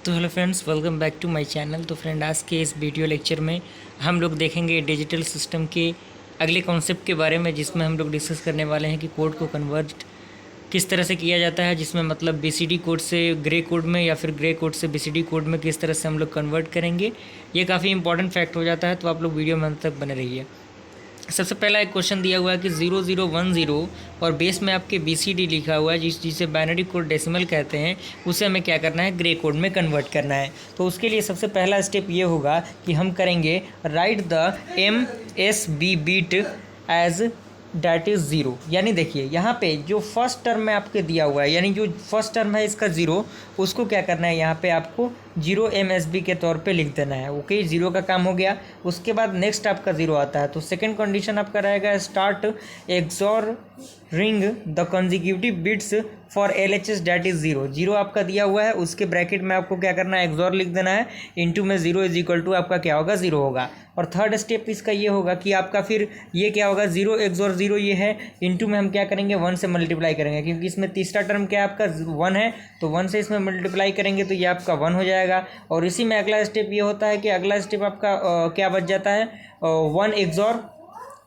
तो hello friends, welcome back to my channel. तो friend, आज के इस वीडियो लेक्चर में हम लोग देखेंगे डिजिटल सिस्टम के अगले कॉन्सेप्ट के बारे में, जिसमें हम लोग डिस्कस करने वाले हैं कि कोड को कन्वर्ट किस तरह से किया जाता है, जिसमें मतलब बीसीडी कोड से ग्रे कोड में या फिर ग्रे कोड से बीसीडी कोड में किस तरह से हम लोग कन्वर्ट करेंगे। ये काफ़ी इंपॉर्टेंट फैक्ट हो जाता है, तो आप लोग वीडियो में अंत तक बने रहिए। सबसे पहला एक क्वेश्चन दिया हुआ है कि 0010 और बेस में आपके BCD लिखा हुआ है, जिसे बाइनरी कोड डेसिमल कहते हैं, उसे हमें क्या करना है, ग्रे कोड में कन्वर्ट करना है। तो उसके लिए सबसे पहला स्टेप ये होगा कि हम करेंगे right the MSB bit as that is zero. यानी देखिए यहाँ पे जो फर्स्ट टर्म में आपके दिया हुआ है, यानी जो फर्स्ट टर्म है इसका ज़ीरो, उसको क्या करना है, यहाँ पे आपको 0 MSB के तौर पे लिख देना है। ओके, ज़ीरो का काम हो गया। उसके बाद नेक्स्ट आपका ज़ीरो आता है, तो सेकंड कंडीशन आपका रहेगा start XOR ring the consecutive bits for LHS that is zero. Zero आपका दिया हुआ है, उसके ब्रैकेट में आपको क्या करना है, एक्सॉर लिख देना है, इनटू में 0 इज इक्वल टू आपका क्या होगा, ज़ीरो होगा। और थर्ड स्टेप इसका ये होगा कि आपका फिर ये क्या होगा, 0 एक्सॉर 0 ये है, इनटू में हम क्या करेंगे, 1 से मल्टीप्लाई करेंगे, क्योंकि इसमें तीसरा टर्म क्या आपका 1 है, तो 1 से इसमें मल्टीप्लाई करेंगे तो ये आपका 1 हो जाएगा। और इसी में अगला स्टेप ये होता है कि अगला स्टेप आपका क्या बच जाता है, 1 एक्सॉर।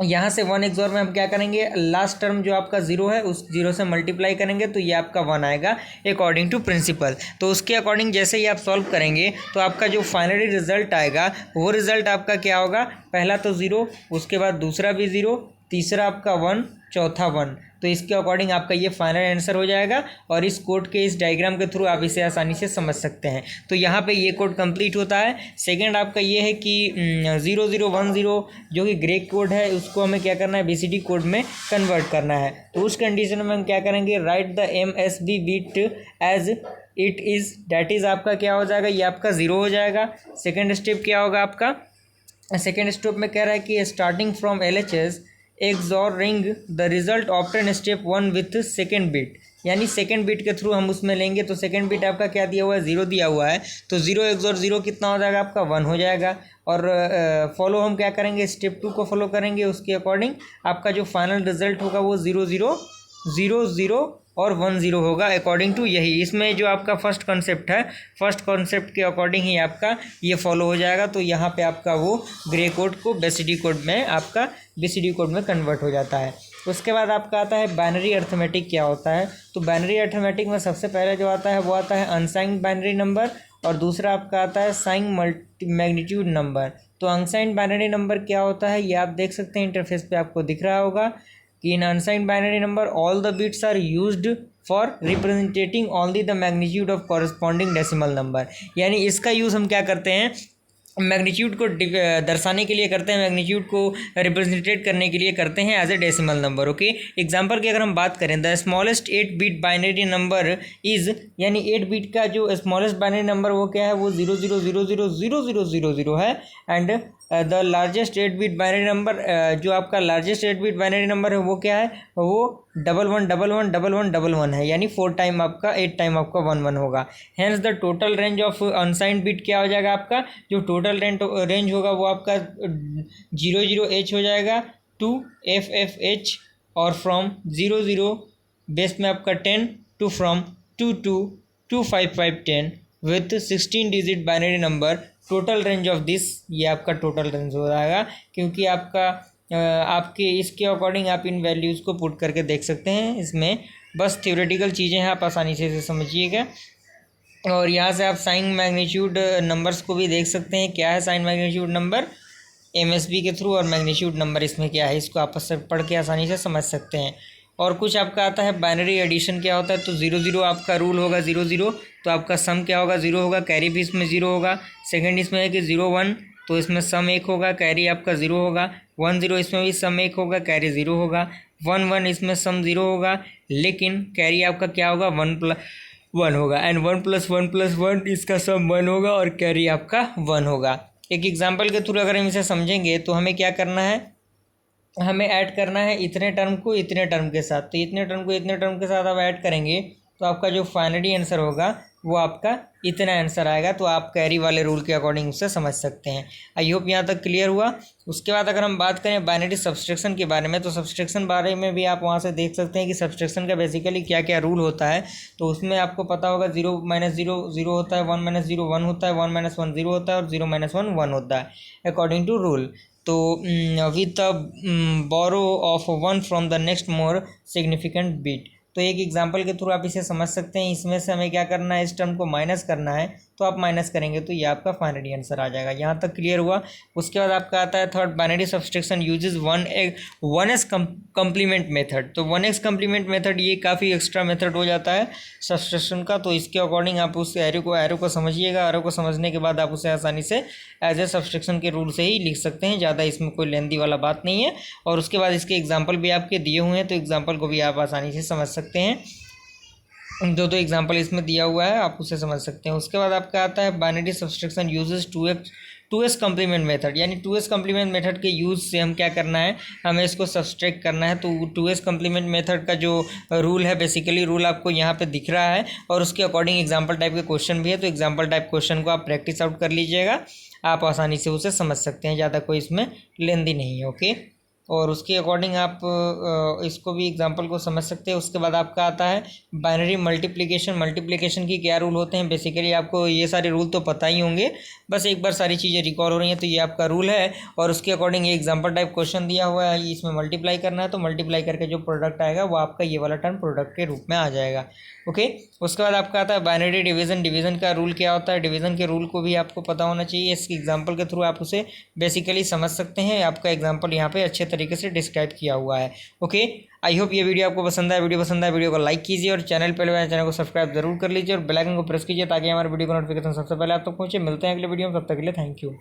यहाँ से 1 एक्सॉर में हम क्या करेंगे, लास्ट टर्म जो आपका 0 है उस 0 से मल्टीप्लाई करेंगे तो ये आपका 1 आएगा अकॉर्डिंग टू प्रिंसिपल। तो उसके अकॉर्डिंग जैसे ही आप सॉल्व करेंगे तो आपका जो फाइनली रिजल्ट आएगा वो रिजल्ट आपका क्या होगा, पहला तो 0, उसके बाद दूसरा भी 0, तीसरा आपका 1, चौथा 1। तो इसके अकॉर्डिंग आपका ये फाइनल आंसर हो जाएगा। और इस कोड के इस डायग्राम के थ्रू आप इसे आसानी से समझ सकते हैं। तो यहाँ पे ये कोड कंप्लीट होता है। सेकंड आपका ये है कि 0010 जो कि ग्रे कोड है, उसको हमें क्या करना है, BCD कोड में कन्वर्ट करना है। तो उस कंडीशन में हम क्या करेंगे, right the MSB bit as it is, that is आपका क्या हो जाएगा, ये आपका 0 हो जाएगा। सेकेंड स्टेप क्या होगा आपका, सेकेंड स्टेप में कह रहा है कि starting from LHS XORing the result obtained step 1 with second bit, यानी सेकेंड बिट के थ्रू हम उसमें लेंगे। तो सेकेंड बिट आपका क्या दिया हुआ है, 0 दिया हुआ है, तो 0 एक्सॉर 0 कितना हो जाएगा आपका, 1 हो जाएगा। और फॉलो हम क्या करेंगे, स्टेप 2 को फॉलो करेंगे। उसके अकॉर्डिंग आपका जो फाइनल रिजल्ट होगा वो 0 0 0 0 और 1 0 होगा अकॉर्डिंग टू यही। इसमें जो आपका फर्स्ट कॉन्सेप्ट है, फर्स्ट कॉन्सेप्ट के अकॉर्डिंग ही आपका ये फॉलो हो जाएगा। तो यहाँ पे आपका वो ग्रे कोड को BCD कोड में आपका BCD कोड में कन्वर्ट हो जाता है। उसके बाद आपका आता है बाइनरी अर्थमेटिक। क्या होता है, तो बाइनरी अर्थमेटिक में सबसे पहले जो आता है वो आता है अनसाइंड बाइनरी नंबर, और दूसरा आपका आता है साइन मल्टी मैग्नीट्यूड नंबर। तो अनसाइंड बाइनरी नंबर क्या होता है, ये आप देख सकते हैं, इंटरफेस पे आपको दिख रहा होगा कि in unsigned binary number all the bits are used for representing only the magnitude of corresponding decimal number. यानी इसका यूज़ हम क्या करते हैं, मैग्नीट्यूड को दर्शाने के लिए करते हैं, मैग्नीट्यूड को रिप्रेजेंटेट करने के लिए करते हैं as a decimal number. Okay, example की अगर हम बात करें, the smallest 8 bit binary number is, यानी 8 बिट का जो स्मॉलेस्ट बाइनरी नंबर वो क्या है, वो 00000000 है। And the largest 8 bit binary number, जो आपका लार्जेस्ट 8 बिट बाइनरी नंबर है वो क्या है, वो 11111111 है, यानी 4 टाइम आपका 8 टाइम आपका 11 होगा। Hence the total range of unsigned bit क्या हो जाएगा आपका, जो टोटल रेंज होगा वो आपका 00H हो जाएगा टू FFH, और फ्रॉम 00 बेस में आपका 10 to from 22 to 5510 with 16 digit binary number. Total range of this, ये आपका टोटल रेंज हो जाएगा, क्योंकि आपका आपके इसके अकॉर्डिंग आप इन वैल्यूज़ को पुट करके देख सकते हैं। इसमें बस थ्योरेटिकल चीज़ें हैं, आप आसानी से इसे समझिएगा। और यहाँ से आप साइन मैग्नीट्यूड नंबर्स को भी देख सकते हैं, क्या है साइन मैग्नीट्यूड नंबर MSB के थ्रू, और मैग्नीट्यूड नंबर इसमें क्या है, इसको आपस से पढ़ के आसानी से समझ सकते हैं। और कुछ आपका आता है बाइनरी एडिशन। क्या होता है, तो 0 0 आपका रूल होगा, 0 0 तो आपका सम क्या होगा, 0 होगा, कैरी भी इसमें 0 होगा। सेकंड इसमें है कि 0 1, तो इसमें सम 1 होगा, कैरी आपका 0 होगा। 1 0 इसमें भी सम 1 होगा, कैरी 0 होगा। 1 1 इसमें सम 0 होगा, लेकिन कैरी आपका क्या होगा, 1 + 1 होगा। एंड 1 + 1 + 1 इसका सम 1 होगा, और कैरी आपका 1 होगा। एक एग्जाम्पल के थ्रू अगर हम इसे समझेंगे तो हमें क्या करना है, हमें ऐड करना है इतने टर्म को इतने टर्म के साथ। तो इतने टर्म को इतने टर्म के साथ आप ऐड करेंगे तो आपका जो फाइनली आंसर होगा वो आपका इतना आंसर आएगा। तो आप कैरी वाले रूल के अकॉर्डिंग उससे समझ सकते हैं। आई होप यहाँ तक क्लियर हुआ। उसके बाद अगर हम बात करें बाइनरी सब्सट्रैक्शन के बारे में, तो सब्सट्रैक्शन बारे में भी आप वहाँ से देख सकते हैं कि सब्सट्रैक्शन का बेसिकली क्या क्या रूल होता है। तो उसमें आपको पता होगा 0 - 0 0 होता है, 1 - 0 1 होता है, 1 - 1 0 होता है और 0 - 1 1 होता है अकॉर्डिंग टू रूल। तो with the borrow of 1 from the next more significant bit. तो एक एग्जांपल के थ्रू आप इसे समझ सकते हैं। इसमें से हमें क्या करना है, इस टर्म को माइनस करना है। तो आप माइनस करेंगे तो ये आपका फाइनली आंसर आ जाएगा। यहाँ तक क्लियर हुआ। उसके बाद आपका आता है third, binary subtraction uses 1x complement method. तो 1x कम्प्लीमेंट मेथड ये काफ़ी एक्स्ट्रा मेथड हो जाता है सब्सट्रैक्शन का। तो इसके अकॉर्डिंग आप उस एरो को समझिएगा। एरो को समझने के बाद आप उसे आसानी से एज ए सब्सट्रैक्शन के रूल से ही लिख सकते हैं। ज़्यादा इसमें कोई लेंदी वाला बात नहीं है। और उसके बाद इसके एग्जाम्पल भी आपके दिए हुए हैं, तो एग्जाम्पल को भी आप आसानी से समझ सकते हैं। दो एग्जांपल इसमें दिया हुआ है, आप उसे समझ सकते हैं। उसके बाद आपका आता है binary subtraction uses 2s complement method. यानी 2s कम्प्लीमेंट मेथड के यूज़ से हम क्या करना है, हमें इसको सब्सट्रैक्ट करना है। तो 2s कम्प्लीमेंट मेथड का जो रूल है, बेसिकली रूल आपको यहाँ पे दिख रहा है और उसके अकॉर्डिंग एग्जाम्पल टाइप के क्वेश्चन भी है। तो एग्जाम्पल टाइप क्वेश्चन को आप प्रैक्टिस आउट कर लीजिएगा, आप आसानी से उसे समझ सकते हैं। ज़्यादा कोई इसमें लेंदी नहीं है। ओके, और उसके अकॉर्डिंग आप इसको भी एग्जांपल को समझ सकते हैं। उसके बाद आपका आता है बाइनरी मल्टीप्लिकेशन। मल्टीप्लिकेशन की क्या रूल होते हैं, बेसिकली आपको ये सारे रूल तो पता ही होंगे, बस एक बार सारी चीज़ें रिकॉल हो रही हैं। तो ये आपका रूल है और उसके अकॉर्डिंग ये एग्जाम्पल टाइप क्वेश्चन दिया हुआ है, इसमें मल्टीप्लाई करना है। तो मल्टीप्लाई करके जो प्रोडक्ट आएगा वो आपका ये वाला टर्म प्रोडक्ट के रूप में आ जाएगा। ओके, उसके बाद आपका आता है बाइनरी डिवीजन। डिवीजन का रूल क्या होता है, डिवीजन के रूल को भी आपको पता होना चाहिए। इस एग्जाम्पल के थ्रू आप उसे बेसिकली समझ सकते हैं। आपका एग्जाम्पल यहाँ पे अच्छे तरीके से डिस्क्राइब किया हुआ है। ओके, आई होप ये वीडियो आपको पसंद आए। वीडियो पसंद आए वीडियो को लाइक कीजिए और चैनल पर चैनल को सब्सक्राइब जरूर कर लीजिए और बेल आइकन को प्रेस कीजिए ताकि हमारे वीडियो को नोटिफिकेशन सबसे पहले आप तक पहुंचे। मिलते हैं अगले वीडियो में, तब तक के लिए थैंक यू।